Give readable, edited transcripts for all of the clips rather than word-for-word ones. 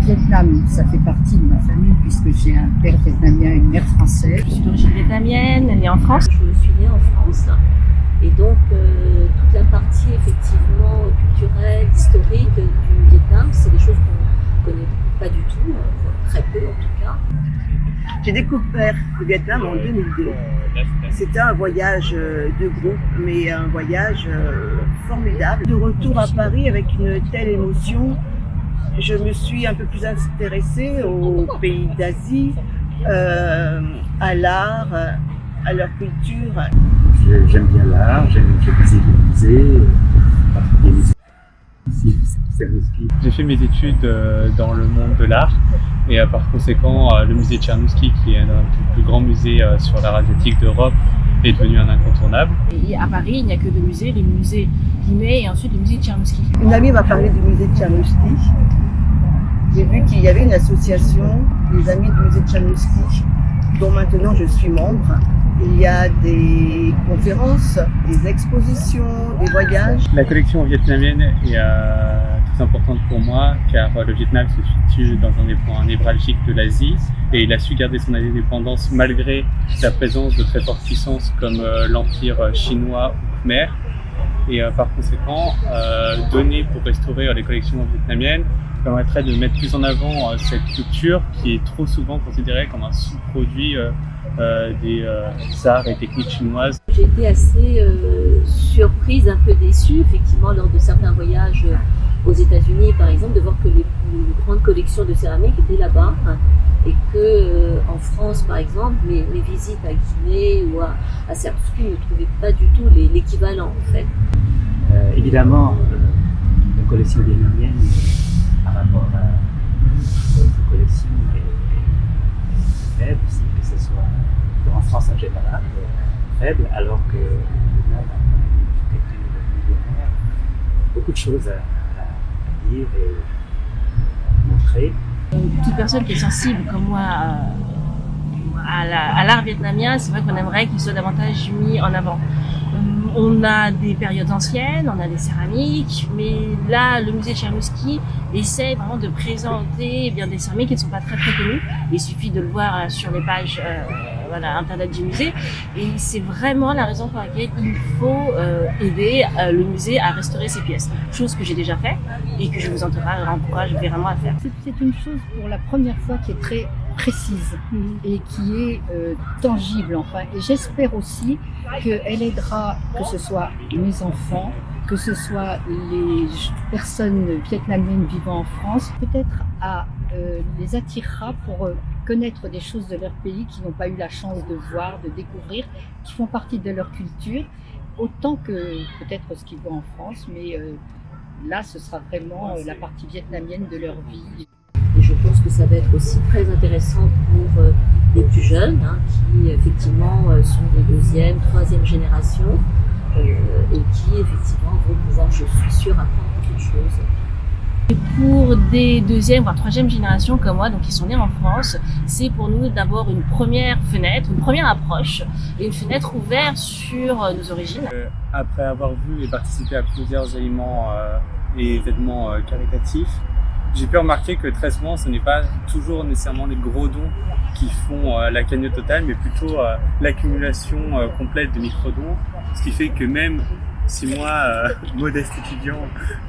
Vietnam, ça fait partie de ma famille puisque j'ai un père vietnamien et une mère française. Je suis d'origine vietnamienne, née en France. Je suis née en France et donc toute la partie effectivement culturelle, historique du Vietnam, c'est des choses qu'on ne connaît pas du tout, très peu en tout cas. J'ai découvert le Vietnam en 2002. C'était un voyage de groupe, mais un voyage formidable. De retour à Paris avec une telle émotion, je me suis un peu plus intéressée aux pays d'Asie, à l'art, à leur culture. J'aime bien l'art, j'aime visiter les musées, J'ai fait mes études dans le monde de l'art et par conséquent le musée Tchernouski, qui est un des plus grands musées sur l'art asiatique d'Europe, est devenu un incontournable. Et à Paris, il n'y a que deux musées, le musée Guimet et ensuite le musée Tchernouski. Une amie m'a parlé du musée Tchernouski. J'ai vu qu'il y avait une association, les Amis du musée Tchernouski, dont maintenant je suis membre. Il y a des conférences, des expositions, des voyages. La collection vietnamienne est très importante pour moi car le Vietnam se situe dans un des points névralgiques de l'Asie et il a su garder son indépendance malgré la présence de très fortes puissances comme l'Empire chinois ou Khmer. Et par conséquent, donner pour restaurer les collections vietnamiennes permettrait de mettre plus en avant cette culture qui est trop souvent considérée comme un sous-produit des arts et techniques chinoises. J'ai été assez surprise, un peu déçue, effectivement, lors de certains voyages aux États-Unis, par exemple, de voir que les grandes collections de céramique étaient là-bas, et que en France, par exemple, mes visites à Guinée ou à Tchernouski ne trouvaient pas du tout l'équivalent, en fait. Évidemment, la collection vietnamienne, par rapport à d'autres collections, est faible, aussi, que ce soit en France en général, faible, alors que le Vietnam a une architecture millénaire, beaucoup de choses à dire et à montrer. Toute personne qui est sensible comme moi à l'art vietnamien, c'est vrai qu'on aimerait qu'il soit davantage mis en avant. On a des périodes anciennes, on a des céramiques, mais là, le musée Tchernouski essaie vraiment de présenter des céramiques qui ne sont pas très connues. Il suffit de le voir sur les pages internet du musée. Et c'est vraiment la raison pour laquelle il faut aider le musée à restaurer ses pièces. Chose que j'ai déjà fait et que je vous encourage vraiment à faire. C'est une chose pour la première fois qui est très précise et qui est tangible enfin. Et j'espère aussi qu'elle aidera, que ce soit mes enfants, que ce soit les personnes vietnamiennes vivant en France, peut-être les attirera pour connaître des choses de leur pays qu'ils n'ont pas eu la chance de voir, de découvrir, qui font partie de leur culture, autant que peut-être ce qu'ils voient en France, mais là ce sera vraiment la partie vietnamienne de leur vie. Et je pense que ça va être aussi très intéressant pour les plus jeunes, qui effectivement sont des deuxième, troisième génération et qui effectivement vont pouvoir, je suis sûre, apprendre beaucoup de choses. Et pour des deuxième voire troisième générations comme moi, donc qui sont nés en France, c'est pour nous d'abord une première fenêtre, une première approche et une fenêtre ouverte sur nos origines. Après avoir vu et participé à plusieurs éléments et événements caritatifs, j'ai pu remarquer que très souvent, ce n'est pas toujours nécessairement les gros dons qui font la cagnotte totale, mais plutôt l'accumulation complète de micro-dons, ce qui fait que même si moi, modeste étudiant,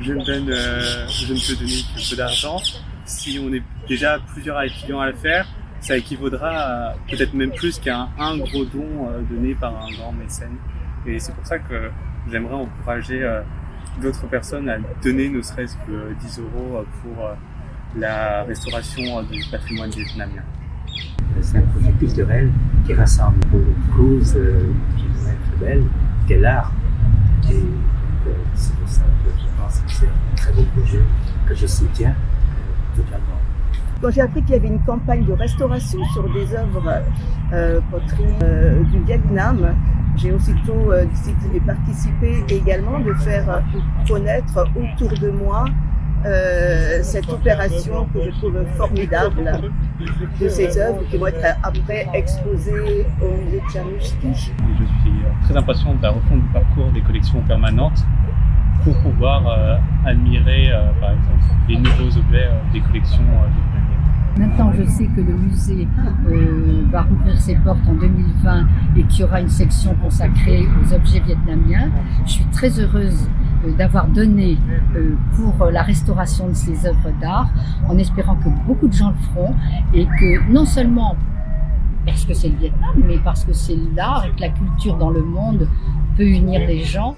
je ne peux donner que peu d'argent, si on est déjà plusieurs étudiants à le faire, ça équivaudra peut-être même plus qu'à un gros don donné par un grand mécène. Et c'est pour ça que j'aimerais encourager d'autres personnes à donner ne serait-ce que 10 € pour la restauration du patrimoine vietnamien. C'est un projet culturel qui rassemble une cause qui doit être belle, qui est l'art. Et c'est pour ça que je pense que c'est un très beau projet que je soutiens totalement. Quand j'ai appris qu'il y avait une campagne de restauration sur des œuvres poteries du Vietnam, j'ai aussitôt décidé de participer et également de faire connaître autour de moi cette opération que je trouve formidable de ces œuvres qui vont être après exposées au musée Tchernouski. Je suis très impatient de la refonte du parcours des collections permanentes pour pouvoir admirer par exemple les nouveaux objets avait des collections vietnamiennes. Maintenant, je sais que le musée va rouvrir ses portes en 2020 et qu'il y aura une section consacrée aux objets vietnamiens. Je suis très heureuse d'avoir donné pour la restauration de ces œuvres d'art, en espérant que beaucoup de gens le feront et que non seulement parce que c'est le Vietnam, mais parce que c'est l'art et que la culture dans le monde peut unir les gens.